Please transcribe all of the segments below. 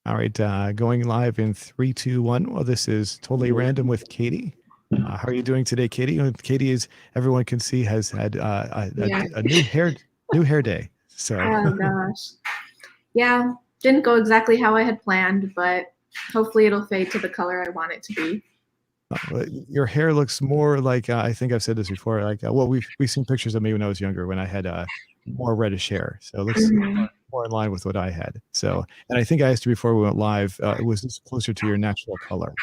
All right, going live in three, two, one. Well, this is totally random with Katie. How are you doing today, Katie? Katie is everyone can see has had Yeah. a new hair day. So Oh gosh. Yeah. Didn't go exactly how I had planned, but hopefully it'll fade to the color I want it to be. your hair looks more like I think I've said this before. Like well, we've seen pictures of me when I was younger when I had more reddish hair. So it looks Mhm. more in line with what I had. So and I think I asked you before we went live. Was this closer to your natural color?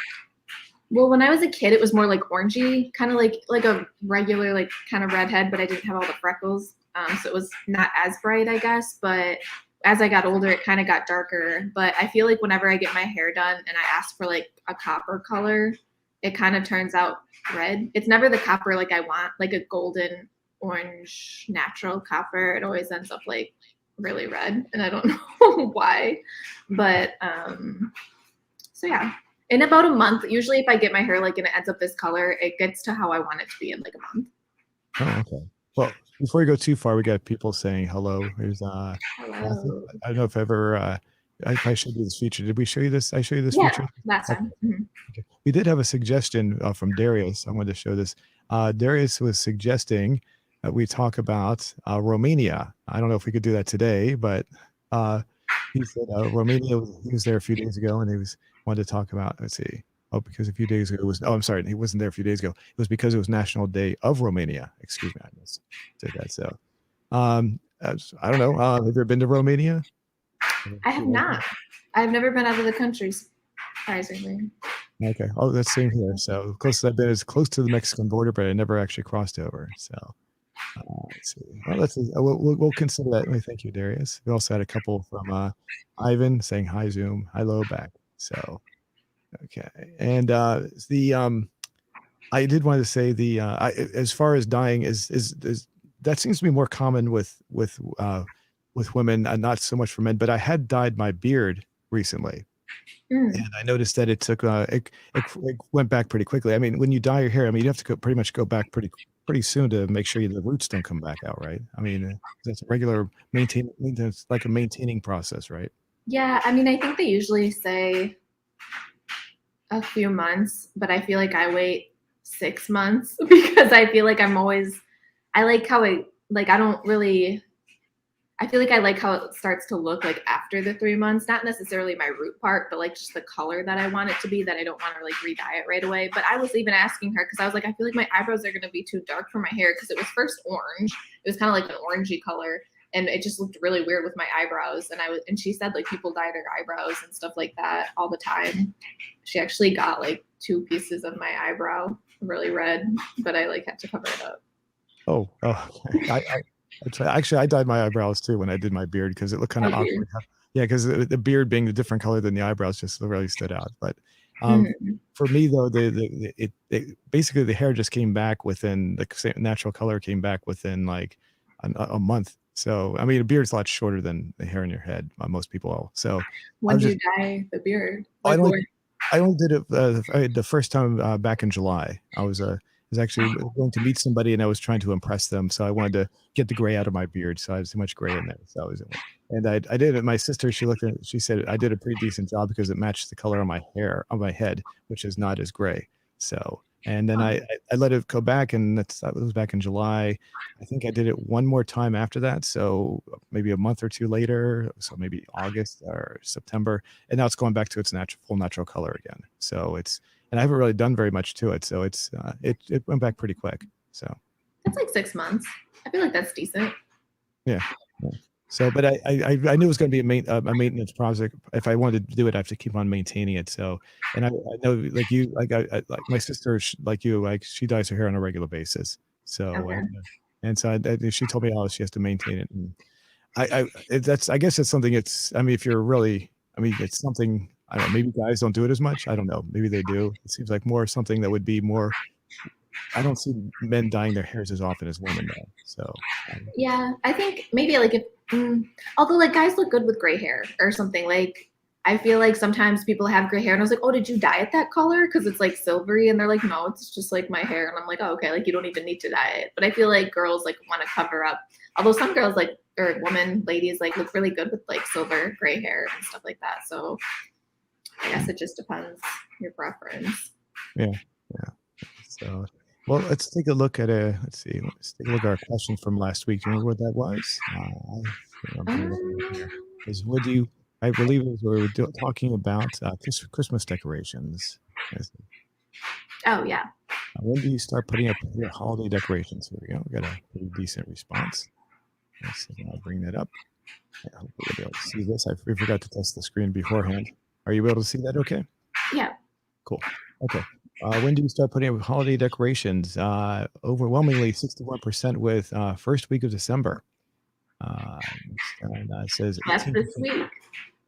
Well, when I was a kid, it was more like orangey, kind of like a regular like kind of redhead, but I didn't have all the freckles, so it was not as bright, I guess. But as I got older, it kind of got darker. But I feel like whenever I get my hair done and I ask for like a copper color, it kind of turns out red. It's never the copper like I want, like a golden orange natural copper. It always ends up like really red, and I don't know why. But so yeah, in about a month, usually if I get my hair like and it ends up this color, it gets to how I want it to be in like a month. Oh, okay. Well, before we go too far, we got people saying hello. There's Matthew. Hello. I don't know if ever if I showed you this feature. Did we show you this? I show you this Yeah, feature? last Okay. time. Mm-hmm. Okay. We did have a suggestion from Darius. I wanted to show this. Darius was suggesting that we talk about Romania. I don't know if we could do that today, but uh, he said Romania. He was there a few days ago, and he was wanted to talk about. Let's see. Oh, because a few days ago it was. Oh, I'm sorry, he wasn't there a few days ago. It was because it was National Day of Romania. Excuse me, I said that. So, I don't know. Have you ever been to Romania? I have not. I've never been out of the country, surprisingly. Okay. Oh, that's same here. So close I've been as close to the Mexican border, but I never actually crossed over. So let's see. Well, we'll consider that. Thank you, Darius. We also had a couple from Ivan saying hi, Zoom, hi, low back. So okay, and the I did want to say as far as dying is that seems to be more common with women, not so much for men. But I had dyed my beard recently, and Mm. I noticed that it took it went back pretty quickly. I mean, when you dye your hair, I mean, you have to pretty much go back pretty soon to make sure the roots don't come back out, right? I mean, that's a regular maintenance, like a maintaining process, right? Yeah, I mean, I think they usually say a few months, but I feel like I wait 6 months because I feel like I'm always, I like how it, like, I don't really I feel like I like how it starts to look like after the 3 months, not necessarily my root part, but like just the color that I want it to be, that I don't want to like re-dye it right away. But I was even asking her because I was like, I feel like my eyebrows are going to be too dark for my hair because it was first orange. It was kind of like an orangey color. And it just looked really weird with my eyebrows. And she said like people dye their eyebrows and stuff like that all the time. She actually got like 2 pieces of my eyebrow really red, but I like had to cover it up. Oh, actually, I dyed my eyebrows too when I did my beard because it looked kind Oh, of dear. awkward. Yeah, because the beard being a different color than the eyebrows just really stood out. But Mm. for me though, it basically the hair just came back within the same natural color came back within like a month. So I mean, a beard's a lot shorter than the hair in your head. Most people will. So I When was do you just dye the beard? I Like only what? I only did it the first time back in July. I was actually going to meet somebody and I was trying to impress them, so I wanted to get the gray out of my beard. So I had too much gray in there. So I was, and I did it. My sister, she looked at it, she said I did a pretty decent job because it matched the color on my hair on my head, which is not as gray. So and then I let it go back, and that was back in July. I think I did it one more time after that. So maybe a month or two later, so maybe August or September, and now it's going back to its full natural color again. So it's and I haven't really done very much to it, so it went back pretty quick. So That's like 6 months. I feel like that's decent. yeah. Yeah. So, but I knew it was going to be a maintenance project. If I wanted to do it, I have to keep on maintaining it. So, and I know like you, like my sister, like you, like she dyes her hair on a regular basis. So, Okay. and so she told me how she has to maintain it. And that's, I guess it's something I mean, if you're really, I mean, it's something, I don't know, maybe guys don't do it as much. I don't know. Maybe they do. It seems like more something that would be more, I don't see men dyeing their hairs as often as women though. So, Yeah, I think maybe like if, although like guys look good with gray hair or something. Like I feel like sometimes people have gray hair, and I was like, oh, did you dye it that color? Because it's like silvery, and they're like, no, it's just like my hair, and I'm like, oh, okay, like you don't even need to dye it. But I feel like girls like want to cover up. Although some girls like or women, ladies like look really good with like silver gray hair and stuff like that. So I guess it just depends your preference. Yeah, yeah. So, well, let's take a look at let's see. Let's take a look at our question from last week. Do you remember what that was? I'm pulling it up right here. Um, Is what do you? I believe it was we were talking about Christmas decorations. Yes. oh yeah. When do you start putting up your holiday decorations? Here we go. We got a pretty decent response. Let's see if I'll bring that up. I hope you'll be able to see this. We forgot to test the screen beforehand. Are you able to see that okay? Yeah. Cool. Okay. When do you start putting up holiday decorations? Overwhelmingly 61% with first week of December. And it says That's 18%. this week.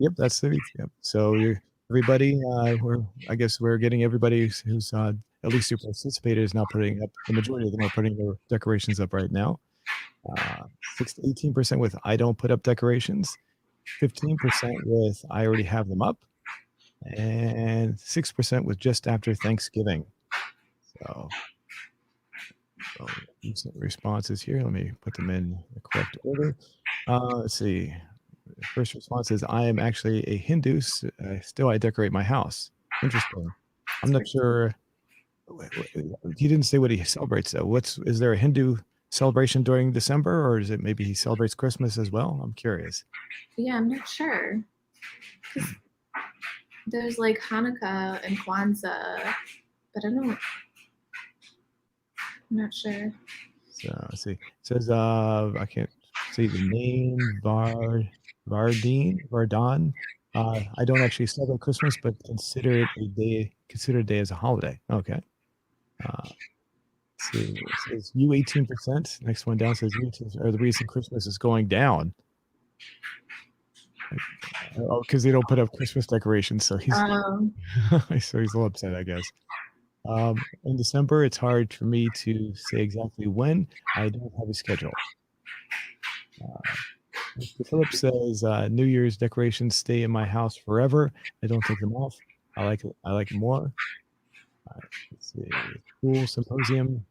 Yep, that's the week. Yep. So you're everybody. I guess we're getting everybody who's at least who participated is now putting up. The majority of them are putting their decorations up right now. 18% with I don't put up decorations. 15% with I already have them up, and 6% with just after Thanksgiving. So decent responses here. Let me put them in the correct order. Let's see. First response is I am actually a Hindu. Still, I decorate my house. Interesting. I'm not sure. He didn't say what he celebrates though. Is there a Hindu celebration during December, or is it maybe he celebrates Christmas as well? I'm curious. Yeah, I'm not sure. 'Cause there's like Hanukkah and Kwanzaa, but I'm not sure. So let's see. It says I can't see the name Vardon. I don't actually celebrate Christmas, but consider a day as a holiday. Okay. Let's see. It says you 18%. Next one down says you are the reason Christmas is going down. Oh, because they don't put up Christmas decorations, so he's so he's a little upset, I guess. In December, it's hard for me to say exactly when. I don't have a schedule. Mr. Phillips says New Year's decorations stay in my house forever. I don't take them off. I like it more. Let's see. School symposium.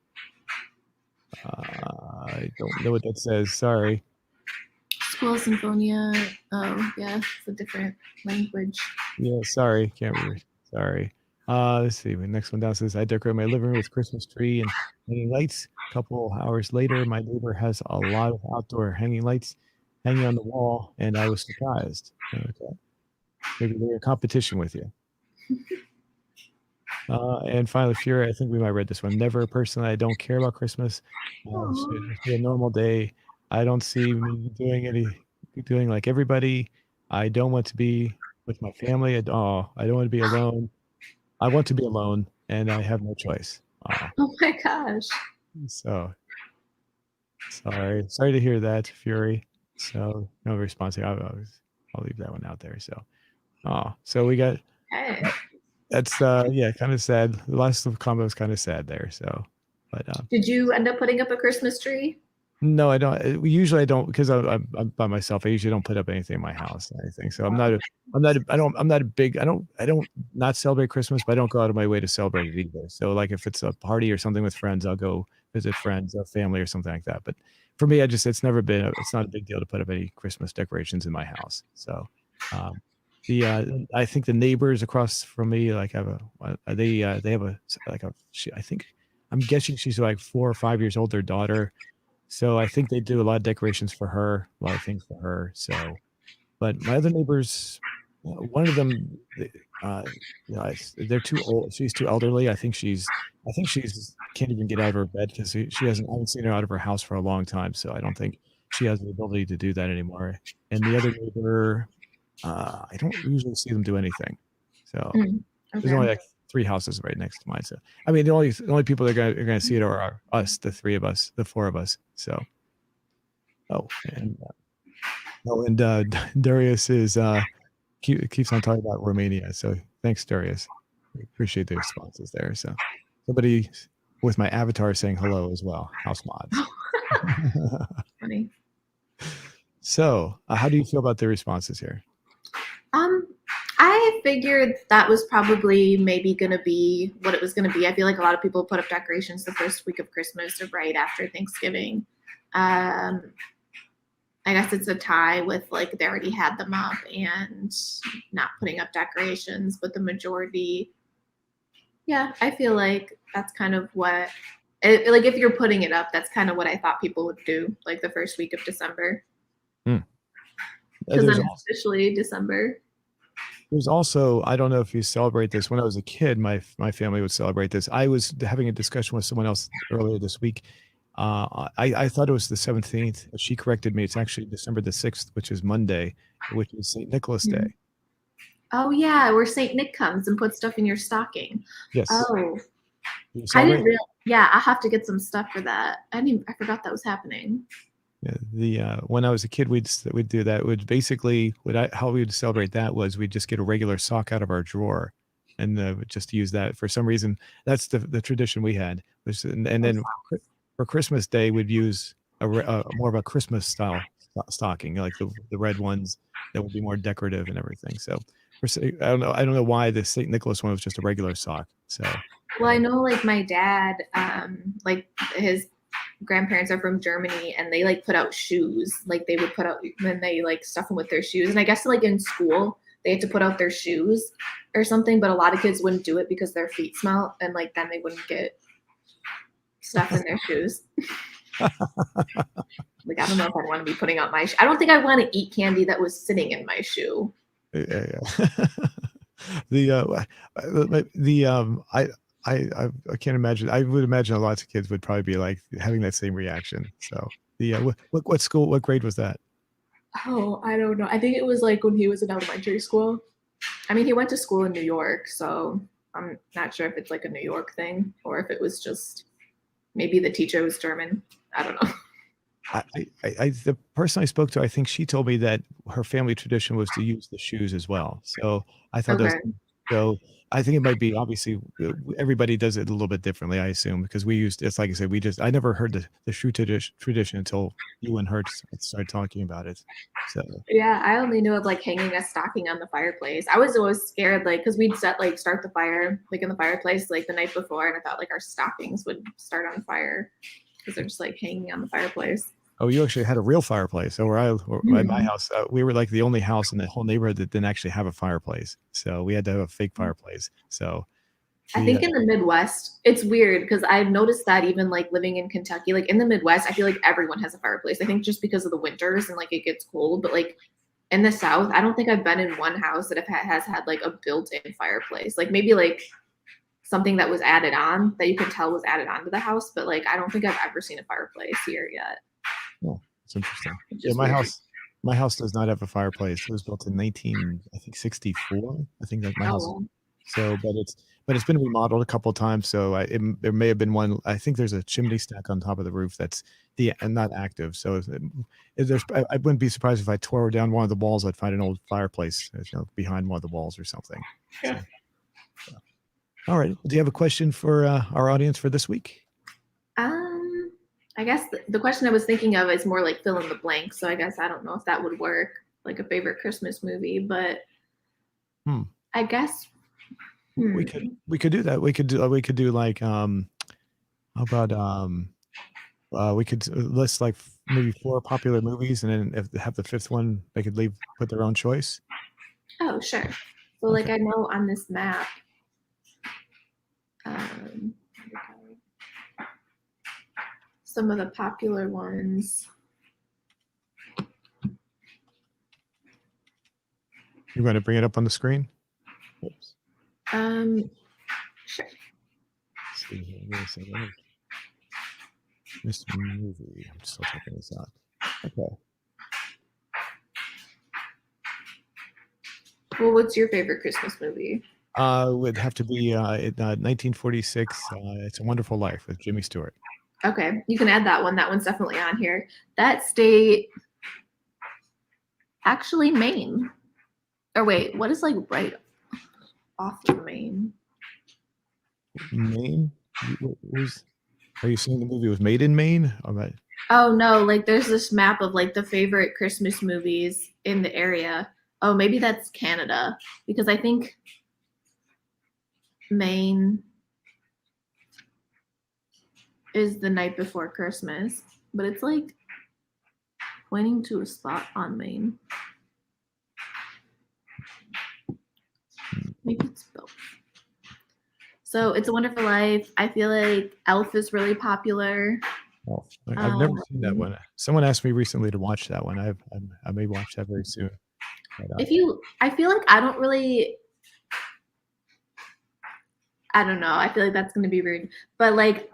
I don't know what that says. Sorry. School Symphonia. Oh yeah, it's a different language. Yeah, sorry. Can't read. Sorry. Let's see. The next one down says I decorate my living room with Christmas tree and hanging lights. A couple hours later, my neighbor has a lot of outdoor hanging lights hanging on the wall, and I was surprised. Okay. Maybe they're in competition with you. And finally, Fury, I think we might read this one. Never personally, I don't care about Christmas. Should be a normal day. I don't see me doing like everybody. I don't want to be with my family at all. I don't want to be alone. I want to be alone, and I have no choice. Oh my gosh. So sorry to hear that, Fury. So no response here. I'll leave that one out there. So we got. Okay. That's yeah, kind of sad. The last combo is kind of sad there. So, but Did you end up putting up a Christmas tree? no, I don't. Usually I don't because I'm by myself. I usually don't put up anything in my house or anything. So I'm not a big. I don't not celebrate Christmas, but I don't go out of my way to celebrate it either. So like if it's a party or something with friends, I'll go visit friends or family or something like that. But for me, it's not a big deal to put up any Christmas decorations in my house. So. I think the neighbors across from me they have I think I'm guessing she's like 4 or 5 years old, their daughter. So I think they do a lot of decorations for her, a lot of things for her. So, but my other neighbors, one of them, they're too old. She's too elderly. I think she's can't even get out of her bed because I haven't seen her out of her house for a long time. So I don't think she has the ability to do that anymore. And the other neighbor, I don't usually see them do anything. So there's only like 3 houses right next to mine. So I mean, the only people that are gonna see it are us, the 4 of us. So and Darius is keeps on talking about Romania. So thanks, Darius. We appreciate the responses there. So somebody with my avatar saying hello as well. House mods. Funny. So how do you feel about the responses here? I figured that was probably maybe going to be what it was going to be. I feel like a lot of people put up decorations the first week of Christmas or right after Thanksgiving. I I guess it's a tie with like they already had them up and not putting up decorations, but the majority, yeah, I feel like that's kind of what, like if you're putting it up, that's kind of what I thought people would do, like the first week of December, Hmm. because then There's it's officially December. There's also, I don't know if you celebrate this. When I was a kid, my family would celebrate this. I was having a discussion with someone else earlier this week. I thought it was the 17th. She corrected me. It's actually December the 6th, which is Monday, which is St. Nicholas Mhm. Day. Oh yeah, where Saint Nick comes and puts stuff in your stocking. Yes. Oh, Do you I didn't celebrate? real. Yeah, I have to get some stuff for that. I forgot that was happening. Yeah, the when I was a kid, we'd do that. Would basically how we would celebrate that was we'd just get a regular sock out of our drawer, and just use that. For some reason, that's the tradition we had. And then for Christmas Day, we'd use more of a Christmas style stocking, like the red ones that would be more decorative and everything. So I don't know why the Saint Nicholas one was just a regular sock. So Well, I know like my dad, like his grandparents are from Germany and they like put out shoes. Like they would put out when they like stuff them with their shoes. And I guess like in school they had to put out their shoes or something, but a lot of kids wouldn't do it because their feet smell and like then they wouldn't get stuff in their shoes. Like I don't know if I'd want to be putting out my I don't think I want to eat candy that was sitting in my shoe. yeah. The I can't imagine. I would imagine lots of kids would probably be like having that same reaction. So what grade was that? Oh, I don't know. I think it was like when he was in elementary school. I mean, he went to school in New York, so I'm not sure if it's like a New York thing or if it was just maybe the teacher was German. I don't know. The person I spoke to, I think she told me that her family tradition was to use the shoes as well. So I thought those. Okay. So I think it might be obviously everybody does it a little bit differently. I assume because we used it's like I said, I never heard the shoe tradition until you and her started talking about it. So Yeah, I only knew of like hanging a stocking on the fireplace. I was always scared, like, because we'd set like start the fire like in the fireplace like the night before, and I thought like our stockings would start on fire because they're just like hanging on the fireplace. oh, you actually had a real fireplace. So or at my Mhm. house, we were like the only house in the whole neighborhood that didn't actually have a fireplace. So we had to have a fake fireplace. So I we think in the Midwest, it's weird because I've noticed that even like living in Kentucky, like in the Midwest, I feel like everyone has a fireplace. I think just because of the winters and like it gets cold, but like in the South, I don't think I've been in one house that has had like a built-in fireplace. Like maybe like something that was added on that you could tell was added onto the house, but like I don't think I've ever seen a fireplace here yet, Oh, it's interesting. which Yeah, is weird. my house does not have a fireplace. It was built in 64. I think that my house. Oh, So, but it's been remodeled a couple of times. So there may have been one. I think there's a chimney stack on top of the roof that's and not active. So I wouldn't be surprised if I tore down one of the walls, I'd find an old fireplace, behind one of the walls or something. So, all right. Do you have a question for our audience for this week? um, I guess the question I was thinking of is more like fill in the blank. So I guess I don't know if that would work, like a favorite Christmas movie, but Hmm. I guess We hmm. could do that. We could do like how about we could list like maybe four popular movies, and then if they have the fifth one, they could put their own choice. Oh, sure. So like Okay. I know on this map, um, some of the popular ones. You're going to bring it up on the screen. Oops. Sure. Let's see here. Wait a second. Mr. Movie. I'm still checking this out. Okay. Well, what's your favorite Christmas movie? Would have to be 1946. It's a Wonderful Life with Jimmy Stewart. Okay, you can add that one. That one's definitely on here. That state, actually, Maine. Or wait, what is like right off of Maine? Maine. Are you saying the movie was made in Maine? All right. Oh no, like there's this map of like the favorite Christmas movies in the area. Oh, maybe that's Canada because I think Maine is the night before Christmas, but it's like Pointing to a spot on Maine. Maybe it's both. So It's a Wonderful Life. I feel like Elf is really popular. Oh, I've never seen that Um, one. Someone asked me recently to watch that one. I may watch that very soon. But, I feel like I don't really, I don't know. I feel like that's gonna be rude, but like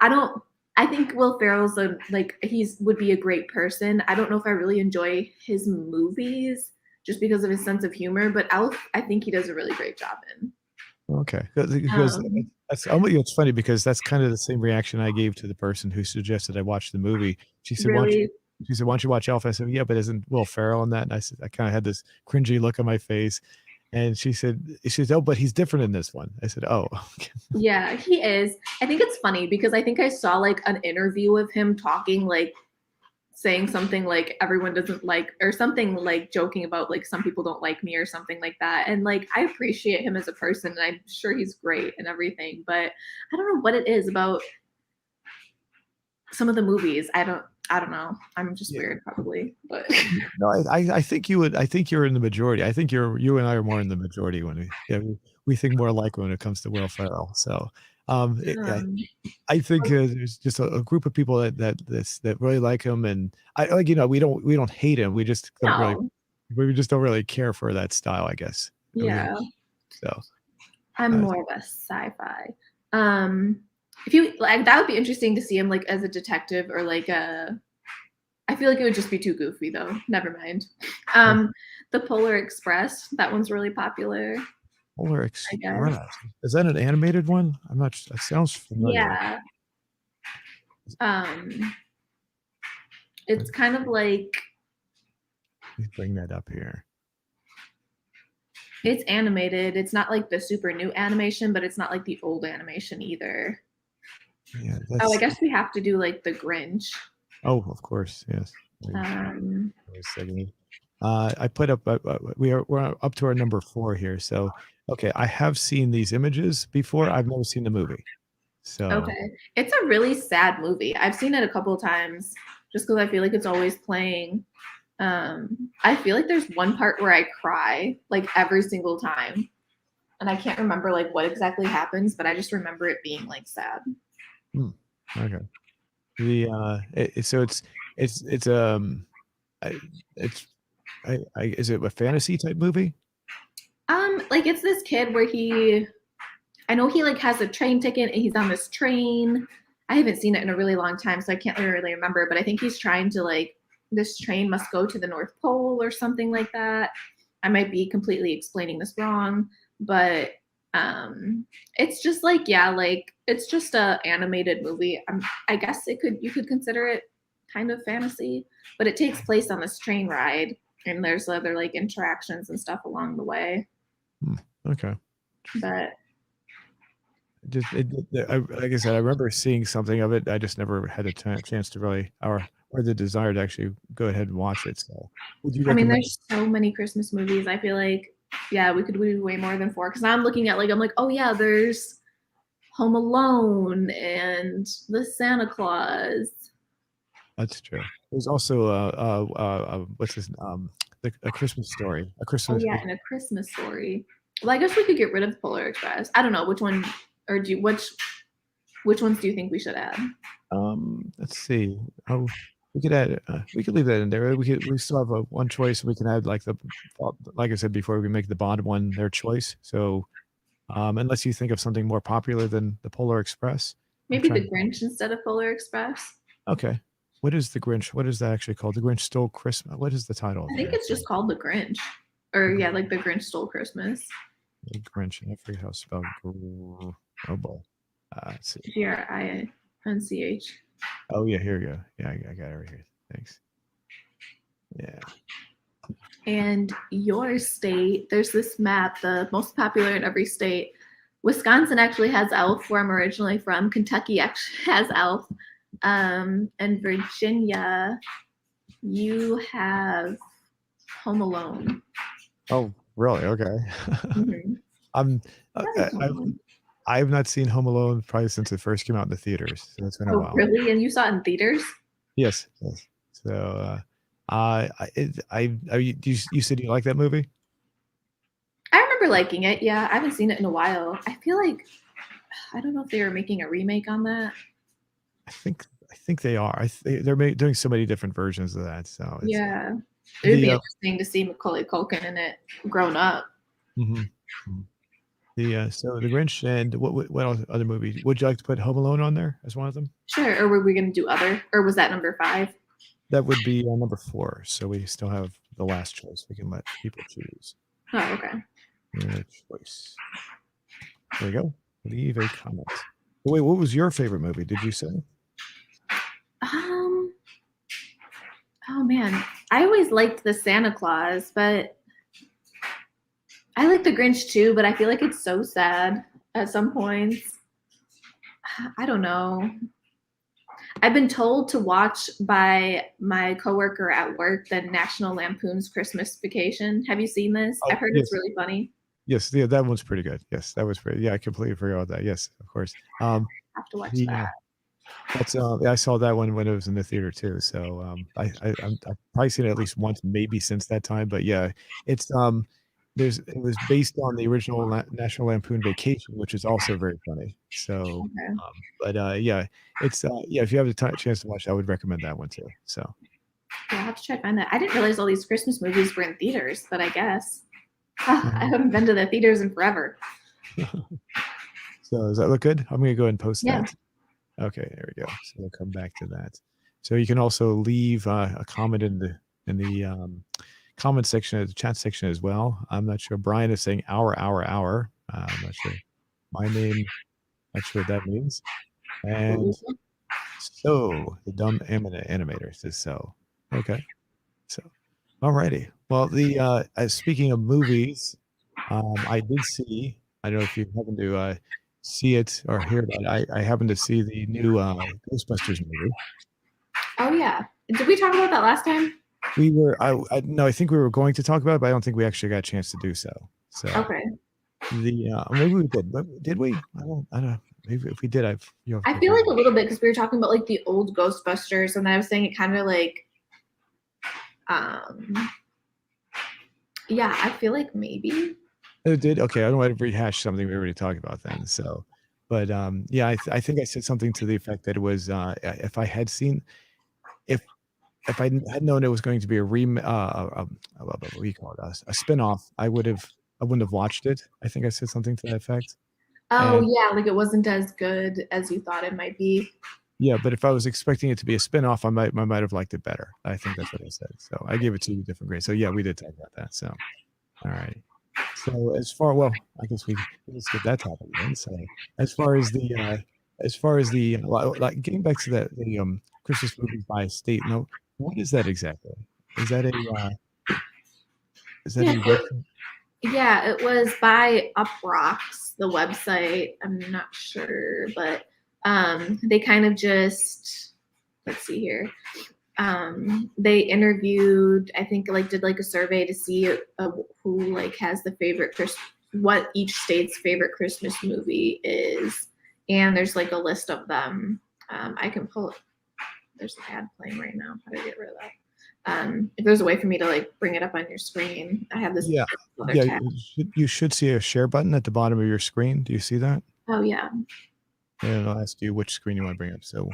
I think Will Ferrell's would be a great person. I don't know if I really enjoy his movies just because of his sense of humor, but Elf, I think he does a really great job in. okay, because Um, it's funny because that's kind of the same reaction I gave to the person who suggested I watch the movie. She said, really, why don't you watch Elf?" I said, "Yeah, but isn't Will Ferrell in that?" And I said, I kind of had this cringy look on my face, and she said, "Oh, but he's different in this one." I said, "Oh, okay." yeah, he is. I think it's funny because I think I saw like an interview of him talking like saying something like everyone doesn't like or something like joking about like some people don't like me or something like that, and like I appreciate him as a person and I'm sure he's great and everything, but I don't know what it is about some of the movies. I don't know, I'm just Yeah. weird probably, but No, I think you would. I think you're in the majority. I think you and I are more in the majority when we think more alike when it comes to Will Ferrell. So, I um, I think there's just a group of people that really like him, and I like we don't hate him. no, We just don't really care for that style, I guess. yeah, So I'm uh, more of a sci-fi. um if you like, that would be interesting to see him like as a detective or like a, I feel like it would just be too goofy though. Never mind. uh, Um, the Polar Express. That one's really popular, Polar I guess. Express, is that an animated one? I'm not. That sounds familiar. Yeah. Um, it's Let kind of like me bring that up here. it's animated. It's not like the super new animation, but it's not like the old animation either. Yeah, Oh, I that's. guess we have to do like the Grinch. Oh, of course, yes. Um, Wait a second. I put up. We're up to our number 4 here. So, okay, I have seen these images before. I've never seen the movie. So, okay. It's a really sad movie. I've seen it a couple of times just because I feel like it's always playing. I feel like there's one part where I cry like every single time. And I can't remember like what exactly happens, but I just remember it being like sad. hmm, okay. So it's I, it's is it a fantasy type movie? Like it's this kid where I know he like has a train ticket and he's on this train. I haven't seen it in a really long time, so I can't really remember, but I think he's trying to like this train must go to the North Pole or something like that. I might be completely explaining this wrong, but it's just like yeah, like it's just a animated movie. I guess you could consider it kind of fantasy, but it takes place on this train ride and there's other like interactions and stuff along the way. Hmm, okay. But Just like I said, I remember seeing something of it. I just never had a chance to really, or the desire to actually go ahead and watch it. So, would you I mean, recommend? there's so many Christmas movies. I feel like, yeah, we could do way more than four. Because now I'm looking at like, I'm like, oh yeah, there's Home Alone and The Santa Claus. That's true. There's also what's this a Christmas Story, a Oh Christmas. yeah, and A Christmas Story. Well, I guess we could get rid of Polar Express. I don't know which one, or do you, which ones do you think we should add? Let's see. Oh, we could add. We could leave that in there. We still have a one choice. We can add like I said before, we can make the Bond one their choice. So, unless you think of something more popular than the Polar Express, I'm Maybe trying. The Grinch instead of Polar Express. Okay. What is the Grinch? What is that actually called? The Grinch Stole Christmas. What is the title I of think that it's actually? just called The Grinch, or yeah, like The Grinch Stole Christmas. The Grinch. I forget how to spell. Oh boy. Let's see. Grinch. Oh yeah, here we go. Yeah, I got it right here. Thanks. Yeah. And your state, there's this map, the most popular in every state. Wisconsin actually has Elf, where I'm originally from. Kentucky actually has Elf. And Virginia, you have Home Alone. Oh, really? Okay. Mm-hmm. I'm. I like Home I've Alone. I've not seen Home Alone probably since it first came out in the theaters. So it's been a Oh, while. really? And you saw it in theaters? Yes. Yes. So You said you like that movie? I remember liking it. Yeah, I haven't seen it in a while. I feel like I don't know if they were making a remake on that. I think they are. Doing so many different versions of that. So it's Yeah, it would the be interesting to see Macaulay Culkin in it grown up. mhm, mhm. So the Grinch and what else, other movie? Would you like to put Home Alone on there as one of them? Sure. Or were we going to do other? Or was that number five? That would be number 4. So we still have the last choice. We can let people choose. Oh, okay. Choice. There you go. Leave a comment. Wait, what was your favorite movie? Did you say? Um. Oh man, I always liked the Santa Claus, but I like the Grinch too. But I feel like it's so sad at some points. I don't know. I've been told to watch by my coworker at work the National Lampoon's Christmas Vacation. Have you seen this? Oh, I've heard it's yes. really funny. Yes, yeah, that one's pretty good. Yes, that was pretty. Yeah, I completely forgot about that. Yes, of course. I have to watch The that. That's yeah, I saw that one when it was in the theater too. So I've probably seen it at least once, maybe since that time. But yeah, it's it was based on the original National Lampoon Vacation, which is also very funny. So, Okay. but yeah, it's yeah, if you have the chance to watch, I would recommend that one too. So, Yeah, I'll have to try to find that. I didn't realize all these Christmas movies were in theaters, but I guess I mhm. haven't been to the theaters in forever. So does that look good? I'm gonna go ahead and post Yeah. that. Okay, there we go. So we'll come back to that. So you can also leave a comment in the comment section of the chat section as well. I'm not sure. Brian is saying hour, hour, hour. I'm not sure. My name, not sure what that means. And so the dumb animator says so. Okay. So, alrighty. Well, the speaking of movies, I did see. I don't know if you happen to see it or hear about it. I happened to see the new Ghostbusters movie. Oh yeah. Did we talk about that last time? We were, I no, I think we were going to talk about it, but I don't think we actually got a chance to do so. So Okay. the maybe we did. Did we? I don't know. Maybe if we did, you have I to feel like forgive a me. little bit because we were talking about like the old Ghostbusters, and I was saying it kind of like, um, yeah, I feel like maybe. It did. Okay, I don't want to rehash something we already talked about then. So, but yeah, I think I said something to the effect that it was if I had seen if I had known it was going to be a what do you call it, a spin-off, I wouldn't have watched it. I think I said something to that effect. Oh And yeah, like it wasn't as good as you thought it might be. yeah, but if I was expecting it to be a spin-off, I might have liked it better. I think that's what I said. So I gave it 2 different grades. So yeah, we did talk about that. So all right. So well, I guess we skip that topic then. So as far as the like getting back to the Christmas movies by state. No, what is that exactly? Is that a is that Yeah, a website? yeah, it was by Uprocks, the website. I'm not sure, but they kind of just let's see here. They interviewed, I think, like did like a survey to see who like has the favorite what each state's favorite Christmas movie is, and there's like a list of them. I can pull it. There's an ad playing right now. How do I get rid of that? If there's a way for me to like bring it up on your screen, I have this Yeah, other yeah. tab. You should see a share button at the bottom of your screen. Do you see that? Oh yeah. And I'll ask you which screen you want to bring up. So,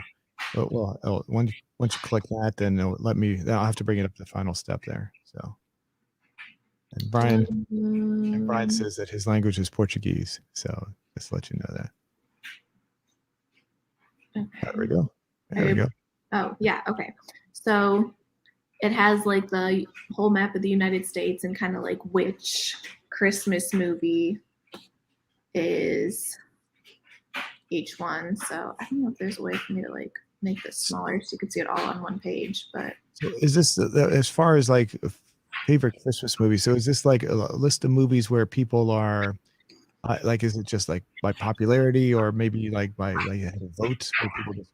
once you click that, then it'll let me. Then I'll have to bring it up to the final step there. So, and Brian Um, says that his language is Portuguese. So just to let you know that. There we okay. go. There we go. Oh yeah. Okay. So it has like the whole map of the United States and kind of like which Christmas movie is each one. So I don't know if there's a way for me to like make this smaller so you can see it all on one page, but So is this as far as like favorite Christmas movies? So is this like a list of movies where people are like, is it just like by popularity or maybe like by like you had a vote where people just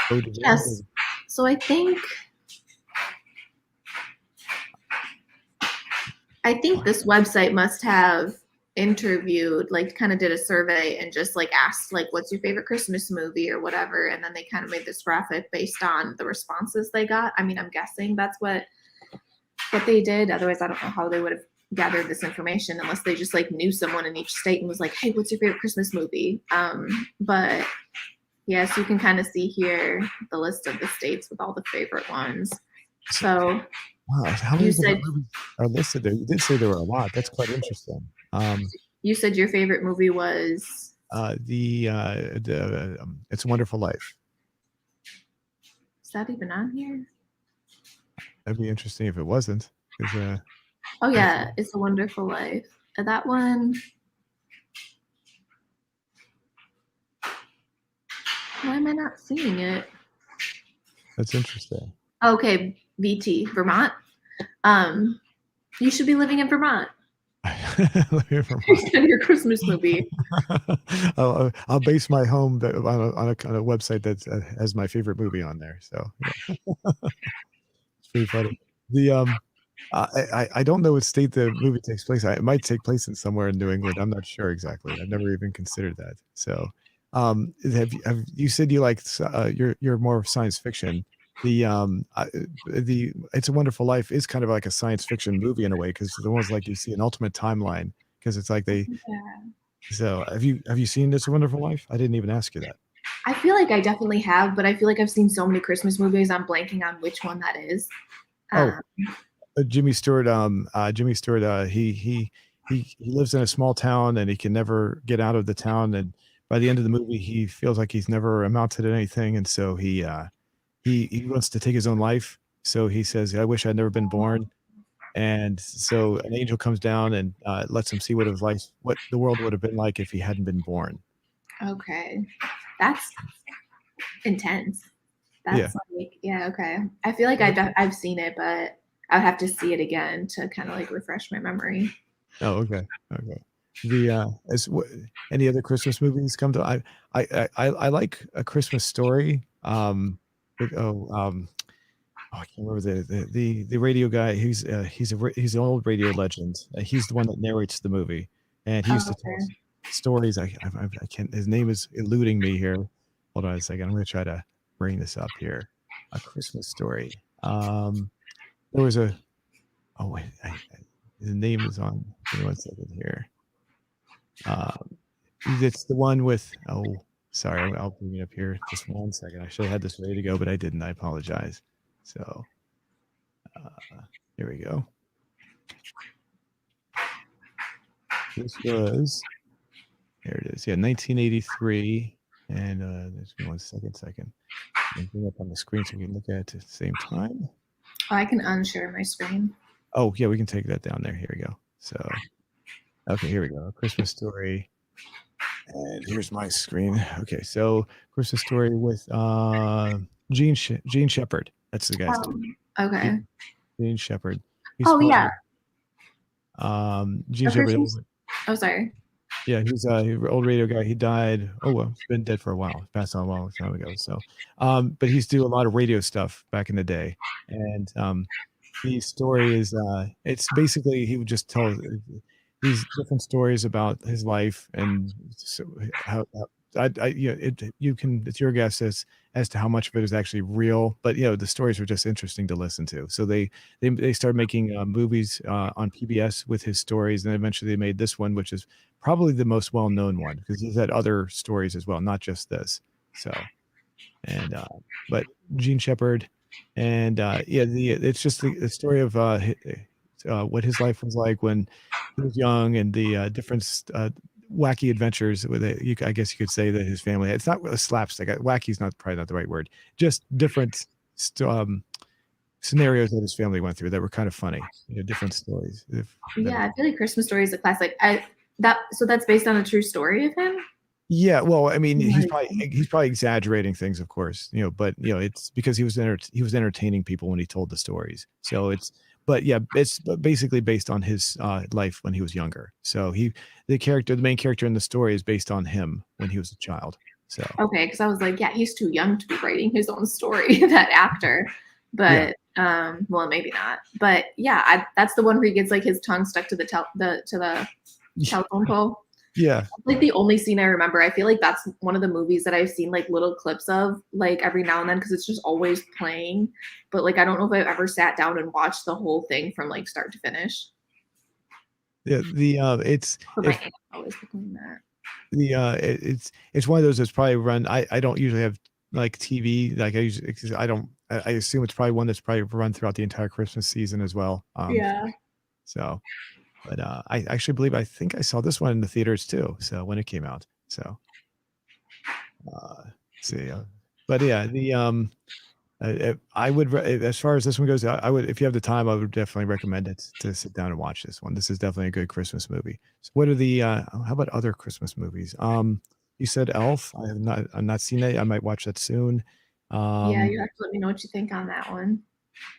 voted in? yes. So I think this website must have interviewed, like kind of did a survey and just like asked like what's your favorite Christmas movie or whatever, and then they kind of made this graphic based on the responses they got. I mean, I'm guessing that's what what they did. Otherwise, I don't know how they would have gathered this information unless they just like knew someone in each state and was like, "Hey, what's your favorite Christmas movie?" But yes, you can kind of see here the list of the states with all the favorite ones. So Wow, how many you different said movies are listed there? You did say there were a lot. That's quite interesting. you said your favorite movie was The It's a Wonderful Life. is that even on here? That'd be interesting if it wasn't. 'Cause, Oh that's yeah, It's a Wonderful Life. That one. Why am I not seeing it? interesting. Okay, VT, Vermont. You should be living in Vermont. Based on your Christmas movie. I'll base my home on a website that has my favorite movie on there. So yeah. It's pretty funny. The I don't know what state the movie takes place. It might take place in somewhere in New England. I'm not sure exactly. I've never even considered that. So, have you said you like you're more of science fiction? The It's a Wonderful Life is kind of like a science fiction movie in a way because the ones like you see an ultimate timeline because it's like they. Yeah. So have you seen It's a Wonderful Life? I didn't even ask you that. I feel like I definitely have, but I feel like I've seen so many Christmas movies. I'm blanking on which one that is. Oh, Jimmy Stewart. Jimmy Stewart. He lives in a small town and he can never get out of the town. And by the end of the movie, he feels like he's never amounted to anything, and so he wants to take his own life. So he says, "I wish I'd never been born." And so an angel comes down and lets him see what the world would have been like if he hadn't been born. Okay, that's intense. Yeah. That's like, yeah, okay. I feel like I've seen it, but I would have to see it again to kind of like refresh my memory. Oh, okay. Okay. Any other Christmas movies come to? I like A Christmas Story. I can't remember the radio guy. He's an old radio legend. He's the one that narrates the movie, and he used to tell us Okay. stories. I can't. His name is eluding me here. Hold on a second. I'm going to try to bring this up here. A Christmas Story. There was a. Oh wait, his name is on. Give me one second here. It's the one with. Oh, sorry. I'll bring it up here. Just one second. I should have had this ready to go, but I didn't. I apologize. So. Here we go. This was, there it is. Yeah, 1983. And just give me one second. I'll bring it up on the screen so we can look at it at the same time. Oh, I can unshare my screen. Oh, yeah, we can take that down there. Here we go. So, okay, here we go. Christmas Story. And here's my screen. Okay, so Christmas Story with Gene Shepard. That's the guy's name. Okay. Gene Shepard. Oh yeah. Gene Shepard. Oh, sorry. Yeah, he's an old radio guy. He died. Oh well, he's been dead for a while. He passed on a long time ago. So, but he's doing a lot of radio stuff back in the day. And the story is, it's basically he would just tell these different stories about his life and so it's your guess as to how much of it is actually real. But the stories are just interesting to listen to. So they started making movies on PBS with his stories, and eventually they made this one, which is probably the most well-known one because he's had other stories as well, not just this. So, and but Gene Shepard, and it's just the story of what his life was like when he was young and the different wacky adventures with it. I guess you could say that his family, it's not a slapstick. Wacky's probably not the right word. Just different scenarios that his family went through that were kind of funny. Different stories. Yeah, I feel like Christmas Story is a classic. So that's based on a true story of him. Yeah, well, I mean, he's probably exaggerating things, of course, but it's because he was entertaining people when he told the stories. So it's basically based on his life when he was younger. So the main character in the story is based on him when he was a child. So okay, because I was like, yeah, he's too young to be writing his own story, that actor. But well, maybe not. But yeah, that's the one where he gets like his tongue stuck to the telephone pole. Yeah. Like the only scene I remember. I feel like that's one of the movies that I've seen like little clips of like every now and then because it's just always playing. But like I don't know if I've ever sat down and watched the whole thing from like start to finish. Yeah, it's But my if aunt always doing that. it's one of those that's probably run. I don't usually have like TV. Like I usually, 'cause I don't. I assume it's probably one that's probably run throughout the entire Christmas season as well. Yeah. So, but I actually believe I think I saw this one in the theaters too. So when it came out, so let's see, but yeah, I would as far as this one goes, I would if you have the time, I would definitely recommend it to sit down and watch this one. This is definitely a good Christmas movie. So what are the how about other Christmas movies? You said Elf. I've not seen it. I might watch that soon. Yeah, Um, you have to let me know what you think on that one.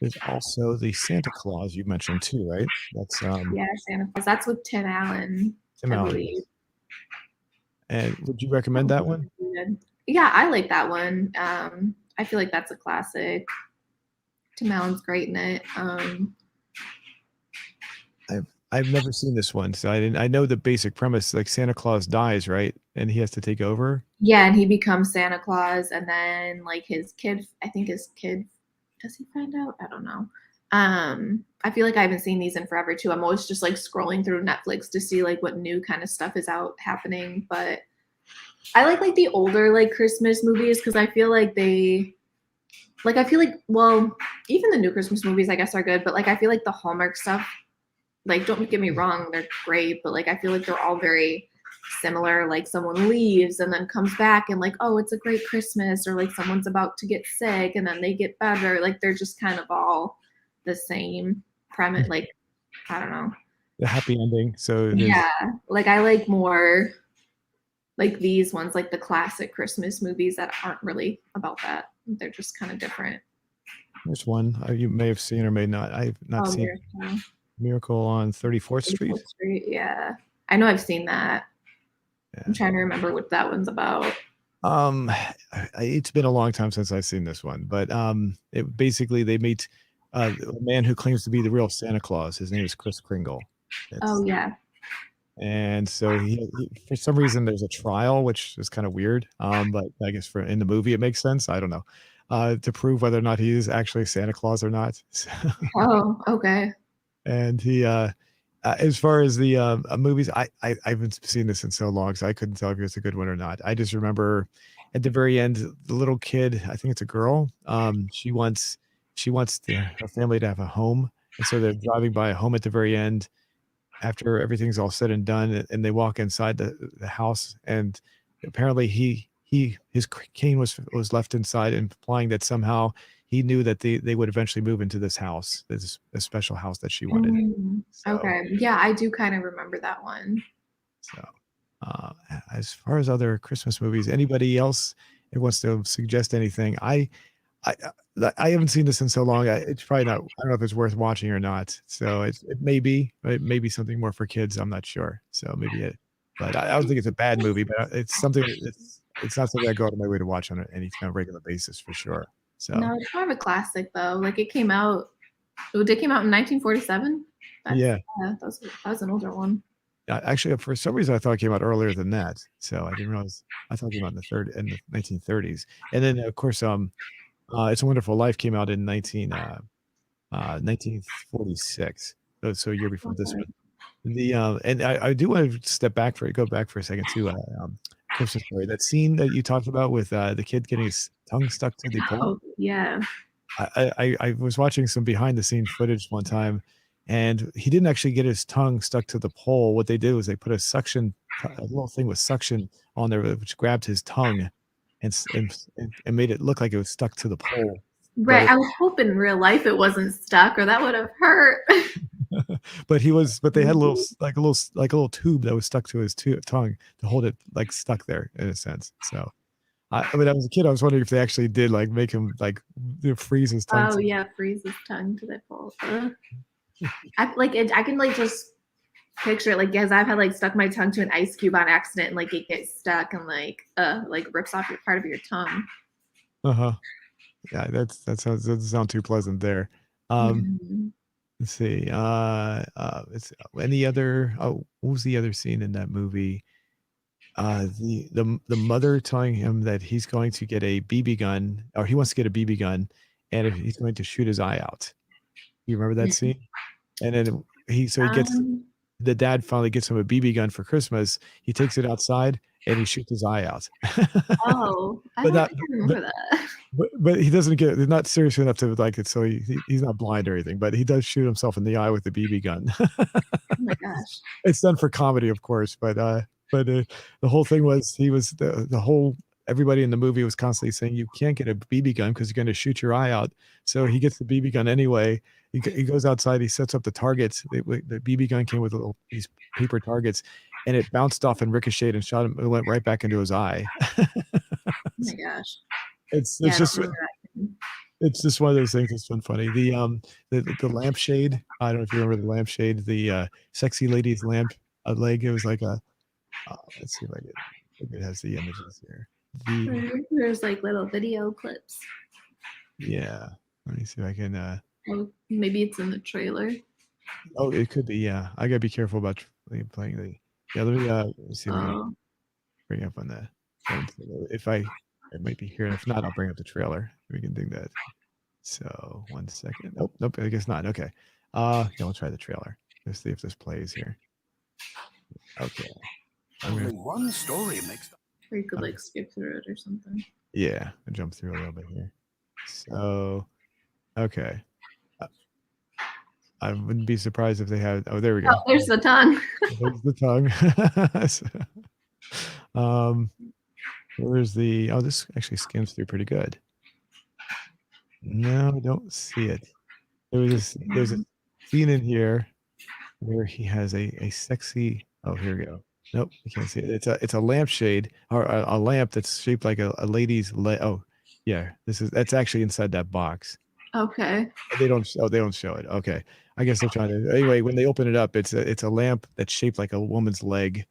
there's also the Santa Claus you mentioned too, right? That's Yeah, Santa Claus. That's with Tim Allen, Tim I Allen, believe. yes. And would you recommend that one? Yeah, I like that one. I feel like that's a classic. Tim Allen's great in it. I've never seen this one, so I didn't. I know the basic premise, like Santa Claus dies, right? And he has to take over. Yeah, and he becomes Santa Claus, and then like his kid, I think his kid, does he find out? I don't know. I feel like I haven't seen these in forever too. I'm always just like scrolling through Netflix to see like what new kind of stuff is out happening. But I like the older like Christmas movies because I feel like I feel like well, even the new Christmas movies I guess are good, but like I feel like the Hallmark stuff, like don't get me wrong, they're great, but like I feel like they're all very similar. Like someone leaves and then comes back and like, oh, it's a great Christmas, or like someone's about to get sick and then they get better. Like they're just kind of all the same premise. Like, I don't know. The happy ending. So there's Yeah. Like I like more like these ones, like the classic Christmas movies that aren't really about that. They're just kind of different. there's one you may have seen or may not. I've not Oh, seen Miracle. Miracle on 34th Street. 34th Street. Yeah. I know I've seen that. I'm Yeah. trying to remember what that one's about. Um, it's been a long time since I've seen this one, but it basically they meet a man who claims to be the real Santa Claus. His name is Chris Kringle. Oh, It's yeah. and so he for some reason there's a trial, which is kind of weird. But I guess for in the movie it makes sense. I don't know. To prove whether or not he is actually Santa Claus or not. So, Oh, okay. and as far as the movies, I haven't seen this in so long, so I couldn't tell if it's a good one or not. I just remember at the very end, the little kid, I think it's a girl, she wants her family to have a home, and so they're driving by a home at the very end after everything's all said and done, and they walk inside the house, and apparently his cane was left inside, implying that somehow he knew that they would eventually move into this house, this a special house that she wanted. So Okay. Yeah, I do kind of remember that one. so uh, as far as other Christmas movies, anybody else who wants to suggest anything? I I haven't seen this in so long. It's probably not. I don't know if it's worth watching or not. So it may be. It may be something more for kids. I'm not sure. So maybe it. But I don't think it's a bad movie. But it's something. It's not something I go out of my way to watch on any kind of regular basis for sure. So No, it's more of a classic though. Like it came out. It came out in 1947. That's yeah. that was an older one. Actually, for some reason, I thought it came out earlier than that. So I didn't realize. I thought it came out in the 1930s. And then of course, It's a Wonderful Life came out in 1946. So a year before this Okay. one. And I do want to go back for a second to Christmas Story. That scene that you talked about with the kid getting his tongue stuck to the pole. Oh, yeah. I was watching some behind the scene footage one time, and he didn't actually get his tongue stuck to the pole. What they did was they put a little thing with suction on there, which grabbed his tongue and made it look like it was stuck to the pole. But Right. I was hoping in real life it wasn't stuck or that would have hurt. but they had like a little tube that was stuck to his tongue to hold it like stuck there in a sense. So I mean, I was a kid. I was wondering if they actually did like make him like freeze his tongue. Oh yeah, freeze his tongue to the pole. I like it. I can like just picture it like as I've had like stuck my tongue to an ice cube on accident and like it gets stuck and like rips off your part of your tongue. Uh-huh. Yeah, that doesn't sound too pleasant there. Um, Mhm. let's see. It's any other what was the other scene in that movie? The mother telling him that he's going to get a BB gun, or he wants to get a BB gun, and if he's going to shoot his eye out. You remember that Mm. scene? And then he gets Um, the dad finally gets him a BB gun for Christmas. He takes it outside and he shoots his eye out. oh, I But don't not think I but remember that. but he doesn't get they're not serious enough to like it, so he's not blind or anything, but he does shoot himself in the eye with the BB gun. Oh my gosh. It's done for comedy, of course, but the whole thing was he was the whole everybody in the movie was constantly saying, "You can't get a BB gun because you're gonna shoot your eye out." So he gets the BB gun anyway. He goes outside, he sets up the targets. The BB gun came with little these paper targets, and it bounced off and ricocheted and shot him. It went right back into his eye. Oh my gosh. It's Yeah, I don't just remember that. it's just one of those things that's been funny. The lampshade. I don't know if you remember the lampshade, the sexy lady's lamp leg. It was like a let's see if it has the images here. The There's like little video clips. Yeah. Let me see if I can Oh, maybe it's in the trailer. oh, it could be, yeah. I gotta be careful about playing the yeah, let me see if I can Oh, bring up on the if I it might be here. If not, I'll bring up the trailer. We can do that. So 1 second. Nope, nope, I guess not. Okay. Yeah, we'll try the trailer. Let's see if this plays here. Okay. Only one story makes the or you could like skip through it or something. Yeah, I'll jump through a little bit here. So okay. I wouldn't be surprised if they had oh, there we Oh, go. there's the tongue. There's the tongue. So, where's the oh, this actually skims through pretty good. No, I don't see it. There's a scene in here where he has a sexy oh, here we go. Nope, you can't see it. It's a lampshade or a lamp that's shaped like a lady's oh, yeah, that's actually inside that box. Okay. They don't show it. Okay. I guess they're trying to anyway, when they open it up, it's a lamp that's shaped like a woman's leg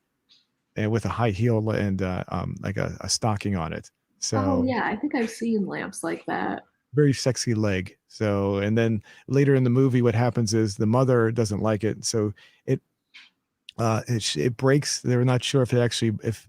and with a high heel and like a stocking on it. Oh So yeah, I think I've seen lamps like that. very sexy leg. So and then later in the movie, what happens is the mother doesn't like it. So it it breaks. They're not sure if it actually if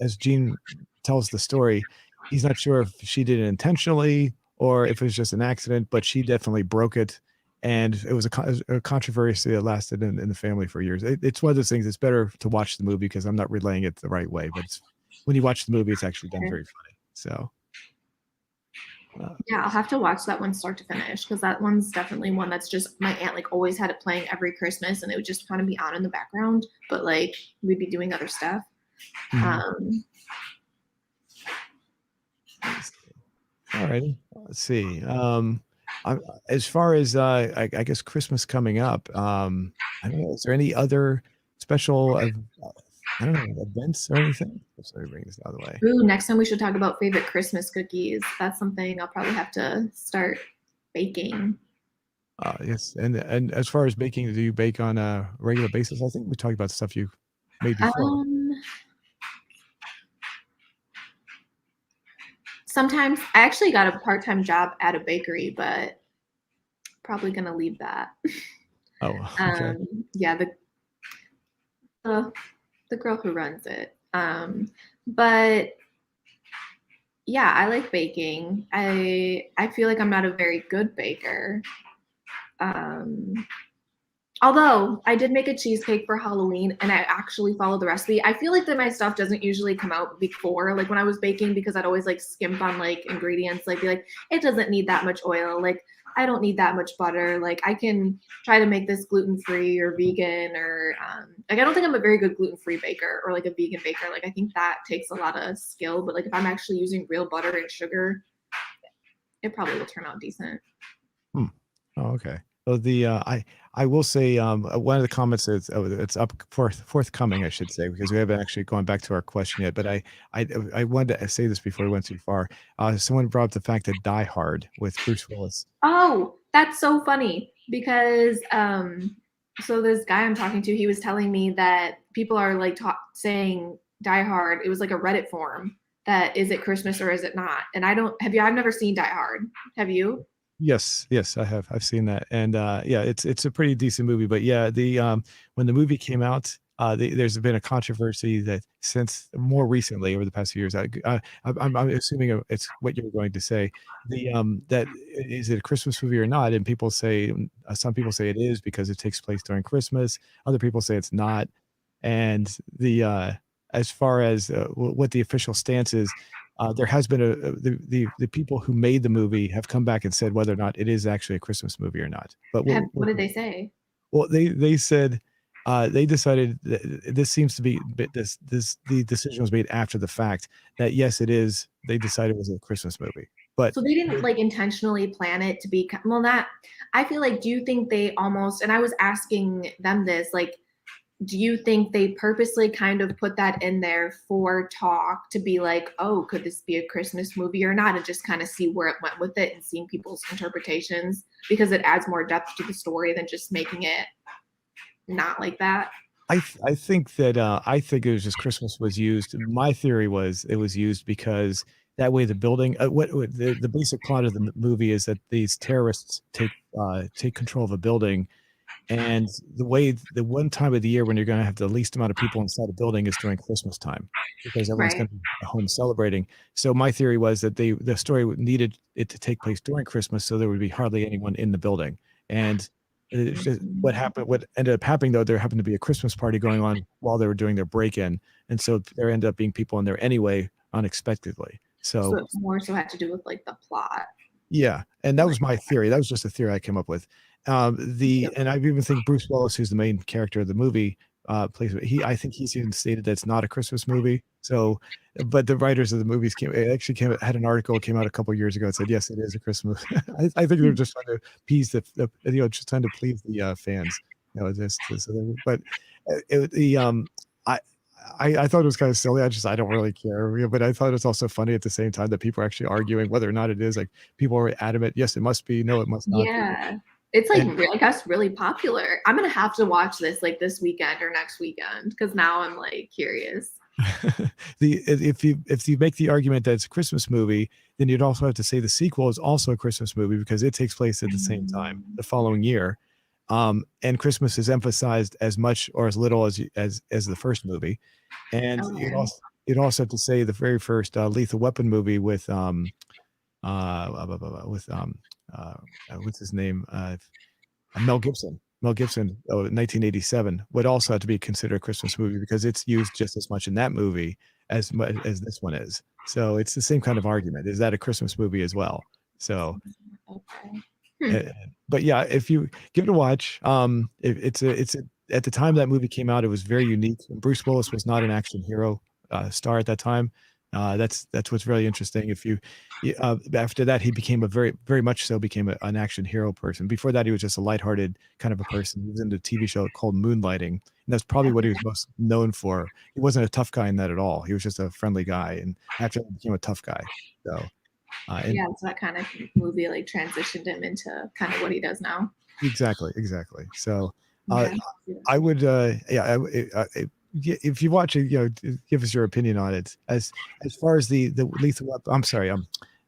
as Gene tells the story, he's not sure if she did it intentionally or if it was just an accident, but she definitely broke it. And it was a controversy that lasted in the family for years. It's one of those things. It's better to watch the movie because I'm not relaying it the right way. But when you watch the movie, it's actually done very funny. So Yeah, I'll have to watch that one start to finish because that one's definitely one that's just my aunt like always had it playing every Christmas and it would just kind of be on in the background, but like we'd be doing other stuff. Mhm. All righty. Let's see. As far as I guess Christmas coming up, I don't know. Is there any other special, I don't know, events or anything? Sorry, bring this out of the way. Ooh, next time we should talk about favorite Christmas cookies. That's something I'll probably have to start baking. Yes, and as far as baking, do you bake on a regular basis? I think we talked about stuff you made before. Um, Sometimes I actually got a part-time job at a bakery, but probably gonna leave that. Oh, okay. Yeah, the girl who runs it. But yeah, I like baking. I feel like I'm not a very good baker. Um, Although I did make a cheesecake for Halloween and I actually followed the recipe. I feel like that my stuff doesn't usually come out before, like when I was baking, because I'd always like skimp on like ingredients, like be like, it doesn't need that much oil. Like I don't need that much butter. Like I can try to make this gluten-free or vegan or like I don't think I'm a very good gluten-free baker or like a vegan baker. Like I think that takes a lot of skill, but like if I'm actually using real butter and sugar, it probably will turn out decent. Hmm. Oh, okay. So I will say one of the comments is it's up forthcoming, I should say, because we haven't actually gone back to our question yet. But I wanted to say this before we went too far. Someone brought up the fact that Die Hard with Bruce Willis. Oh, that's so funny because so this guy I'm talking to, he was telling me that people are like saying Die Hard. It was like a Reddit forum that is it Christmas or is it not? And I've never seen Die Hard. Have you? Yes, I have. I've seen that, and yeah, it's a pretty decent movie. But yeah, the when the movie came out, there's been a controversy that since more recently over the past few years, I'm assuming it's what you were going to say. That is it a Christmas movie or not? And people say some people say it is because it takes place during Christmas. Other people say it's not. And as far as what the official stance is, there has been the people who made the movie have come back and said whether or not it is actually a Christmas movie or not. But What did they say? well, they said they decided that this seems to be the decision was made after the fact that yes, it is. They decided it was a Christmas movie, but So they didn't like intentionally plan it to be well. That I feel like. Do you think they almost? And I was asking them this, like, do you think they purposely kind of put that in there for talk to be like, oh, could this be a Christmas movie or not, and just kind of see where it went with it and seeing people's interpretations because it adds more depth to the story than just making it not like that? I think that I think it was just Christmas was used. My theory was it was used because that way the building what the basic plot of the movie is that these terrorists take control of a building. And the one time of the year when you're going to have the least amount of people inside a building is during Christmas time because everyone's Right. going to be home celebrating. So my theory was that the story needed it to take place during Christmas, so there would be hardly anyone in the building. And it's just what happened. What ended up happening though, there happened to be a Christmas party going on while they were doing their break-in, and so there ended up being people in there anyway, unexpectedly. So So it's more so had to do with like the plot. yeah, and that was my theory. That was just a theory I came up with. Yep. And I even think Bruce Willis, who's the main character of the movie, plays. I think he's even stated that it's not a Christmas movie. So, but the writers of the movies had an article came out a couple years ago that said yes, it is a Christmas. I think they're just trying to appease just trying to please the fans. But the I. I thought it was kind of silly. I don't really care, but I thought it's also funny at the same time that people are actually arguing whether or not it is. Like people are adamant, yes, it must be. No, it must not be. Yeah. It's like And I guess really popular. I'm gonna have to watch this like this weekend or next weekend because now I'm like curious. if you make the argument that it's a Christmas movie, then you'd also have to say the sequel is also a Christmas movie because it takes place at the same time the following year. And Christmas is emphasized as much or as little as the first movie. And Okay. you'd also have to say the very first Lethal Weapon movie with with what's his name? Mel Gibson. Mel Gibson, 1987, would also have to be considered a Christmas movie because it's used just as much in that movie as much as this one is. So it's the same kind of argument. Is that a Christmas movie as well? So, Okay. uh, but yeah, if you give it a watch, at the time that movie came out, it was very unique. Bruce Willis was not an action hero star at that time. That's what's really interesting. After that, he became very much so became an action hero person. Before that, he was just a lighthearted kind of a person. He was in a TV show called Moonlighting, and that's probably what he was most known for. He wasn't a tough guy in that at all. He was just a friendly guy, and after that, he became a tough guy. So, and Yeah, so that kind of movie like transitioned him into kind of what he does now. exactly. So, uh, Okay. I would, if you watch it, give us your opinion on it. As far as the Lethal Weapon, I'm sorry,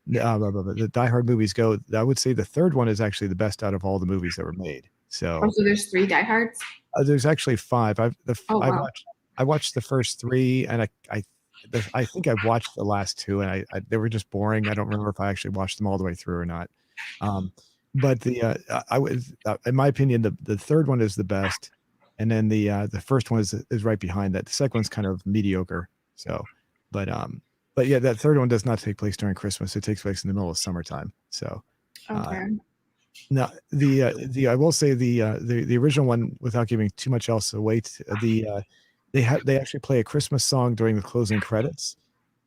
the Die Hard movies go, I would say the third one is actually the best out of all the movies that were made. Oh, So so there's 3 diehards? there's actually five. Oh wow. I watched the first three, and I think I watched the last two, and they were just boring. I don't remember if I actually watched them all the way through or not. Um, but I was in my opinion the third one is the best, and then the first one is right behind that. The second one's kind of mediocre. So, but but yeah, that third one does not take place during Christmas. It takes place in the middle of summertime. So, uh, Okay. now I will say the original one, without giving too much else away, they actually play a Christmas song during the closing credits,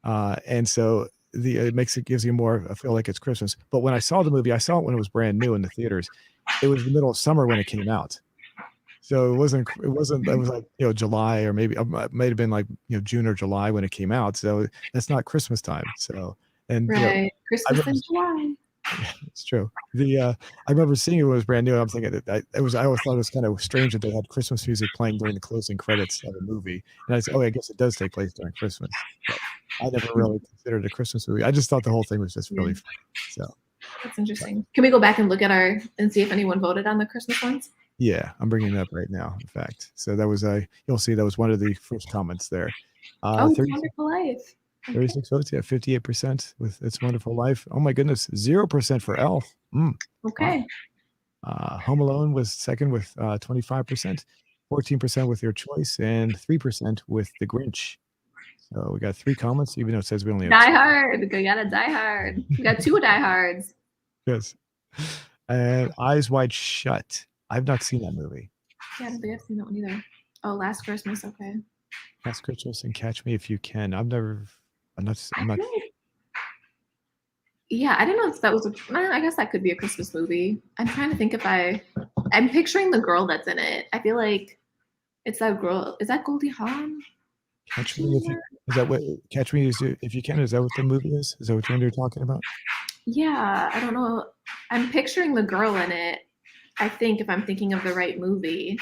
and so it gives you more I feel like it's Christmas. But when I saw the movie, I saw it when it was brand new in the theaters. It was the middle of summer when it came out, so it was like July, or maybe it might have been like June or July when it came out. So that's not Christmas time. So and Right. I Christmas remember in July. it's true. I remember seeing it when it was brand new, and I'm thinking I always thought it was kind of strange that they had Christmas music playing during the closing credits of a movie. And I said, oh, I guess it does take place during Christmas. But I never really considered it a Christmas movie. I just thought the whole thing was just really Yeah, funny. So that's interesting. Can we go back and look at and see if anyone voted on the Christmas ones? Yeah, I'm bringing it up right now. In fact, so that was you'll see that was one of the first comments there. Oh, it's 36, Wonderful Life. Okay. 36 votes. Yeah, 58% with It's Wonderful Life. Oh my goodness, 0% for Elf. Wow. Okay. Home Alone was second with 25%, 14% with Your Choice, and 3% with The Grinch. So we got 3 comments, even though it says we only have Die 2. Hard. We gotta Die Hard. We got 2 Die Hards. Yes. And Eyes Wide Shut. I've not seen that movie. Yeah, I don't think I've seen that one either. Oh, Last Christmas. Okay. Last Christmas and Catch Me If You Can. I'm not. I feel like, yeah, I didn't know if that was I guess that could be a Christmas movie. I'm trying to think if I'm picturing the girl that's in it. I feel like it's that girl. Is that Goldie Hawn? Catch Me If You. Is that what Catch Me If You Can? Is that what the movie is? Is that what you're talking about? Yeah, I don't know. I'm picturing the girl in it. I think if I'm thinking of the right movie.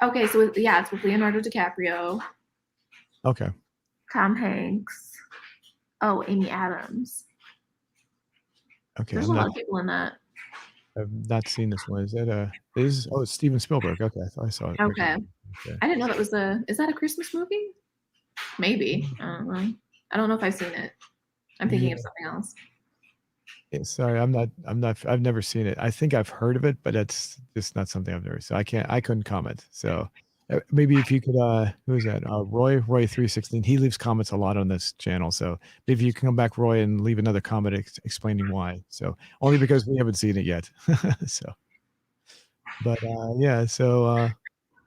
Okay, so it's with Leonardo DiCaprio, Okay. Tom Hanks. Oh, Amy Adams. Okay. There's a lot of people in that. I've not seen this one. Is that it's Steven Spielberg. Okay, I thought I saw it. Okay. I didn't know that was is that a Christmas movie? Maybe. I don't know. I don't know if I've seen it. I'm thinking of something else. Sorry, I've never seen it. I think I've heard of it, but it's just not something I've never. So I couldn't comment. So maybe if you could, who is that? Roy 316. He leaves comments a lot on this channel. So maybe you can come back, Roy, and leave another comment explaining why. So only because we haven't seen it yet. So, but yeah. So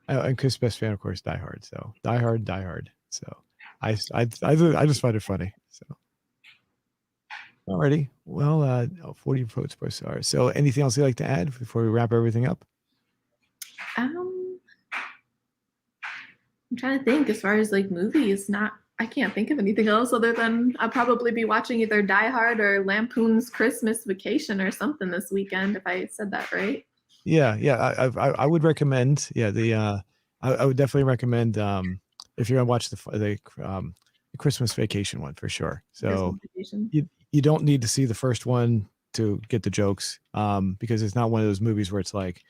and Chris' best fan, of course, Die Hard. So Die Hard. So I just find it funny. So. Alrighty. Well, 40 votes per star. So anything else you'd like to add before we wrap everything up? I'm trying to think as far as like movies, I can't think of anything else other than I'll probably be watching either Die Hard or Lampoon's Christmas Vacation or something this weekend, if I said that right. Yeah. I would recommend. Yeah, I would definitely recommend if you're gonna watch the Christmas Vacation one for sure. So you don't need to see the first one to get the jokes because it's not one of those movies where it's like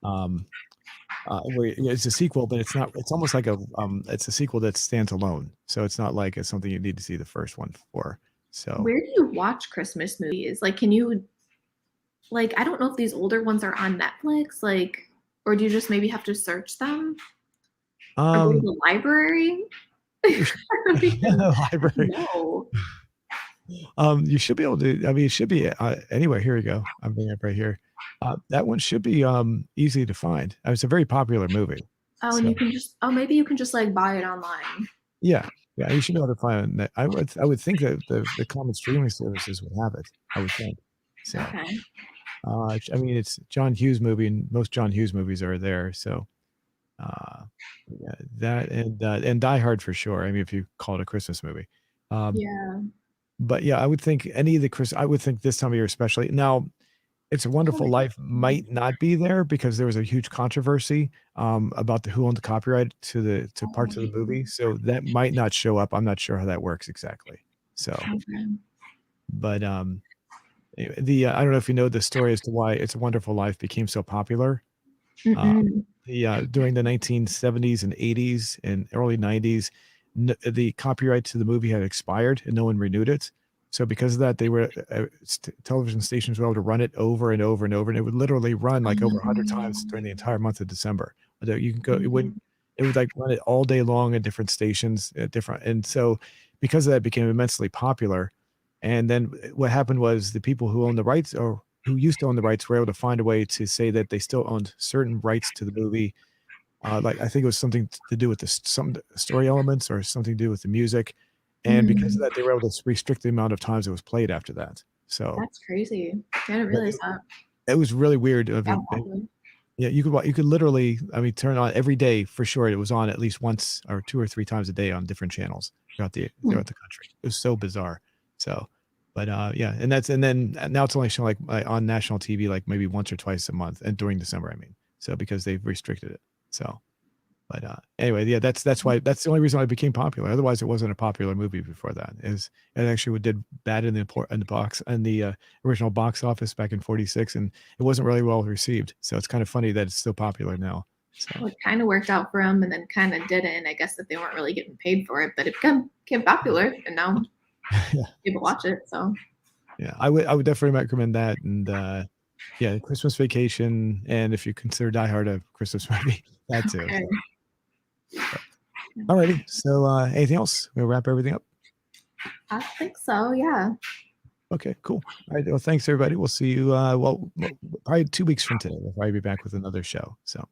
where it's a sequel, but it's not. It's almost like it's a sequel that stands alone. So it's not like it's something you need to see the first one for. So where do you watch Christmas movies? Like, can you? Like, I don't know if these older ones are on Netflix. Like, or do you just maybe have to search them? Or go to the library? Library. No. You should be able to. I mean, it should be anyway. Here we go. I'm bringing it up right here. That one should be easy to find. It's a very popular movie. Oh, and you can just maybe you can just like buy it online. Yeah, you should be able to find it. I would think that the common streaming services would have it. I would think. So, okay. I mean, it's John Hughes movie, and most John Hughes movies are there. So, yeah, that and Die Hard for sure. I mean, if you call it a Christmas movie. Yeah. But yeah, I would think I would think this time of year especially. Now, It's a Wonderful Life might not be there because there was a huge controversy about who owned the copyright to parts of the movie. So that might not show up. I'm not sure how that works exactly. So, but I don't know if you know the story as to why It's a Wonderful Life became so popular. During the 1970s and 80s and early 90s, the copyright to the movie had expired and no one renewed it. So because of that, they were television stations were able to run it over and over and over, and it would literally run like over 100 times during the entire month of December. You can go, it would like run it all day long at different stations, and so because of that, it became immensely popular. And then what happened was the people who owned the rights or who used to own the rights were able to find a way to say that they still owned certain rights to the movie. Like I think it was something to do with some story elements or something to do with the music. And because of that, they were able to restrict the amount of times it was played after that. So that's crazy. I didn't realize that. It was really weird. Yeah, you could literally, I mean, turn on every day for sure. It was on at least once or 2 or 3 times a day on different channels throughout the country. It was so bizarre. So, but yeah, and then now it's only shown like on national TV like maybe once or twice a month, and during December, I mean. So because they've restricted it. So, But anyway, yeah, that's the only reason why it became popular. Otherwise, it wasn't a popular movie before that. Is it actually did bad in the original box office back in '46, and it wasn't really well received. So it's kind of funny that it's still popular now. So Well, it kind of worked out for them, and then kind of didn't. I guess that they weren't really getting paid for it, but it became popular, and now yeah, people watch it. So yeah, I would definitely recommend that. And yeah, Christmas Vacation, and if you consider Die Hard a Christmas movie, that too. okay. Alrighty. So anything else? We'll wrap everything up. I think so. Yeah. Okay, cool. All right. Well, thanks everybody. We'll see you. Well, probably 2 weeks from today. We'll probably be back with another show. So.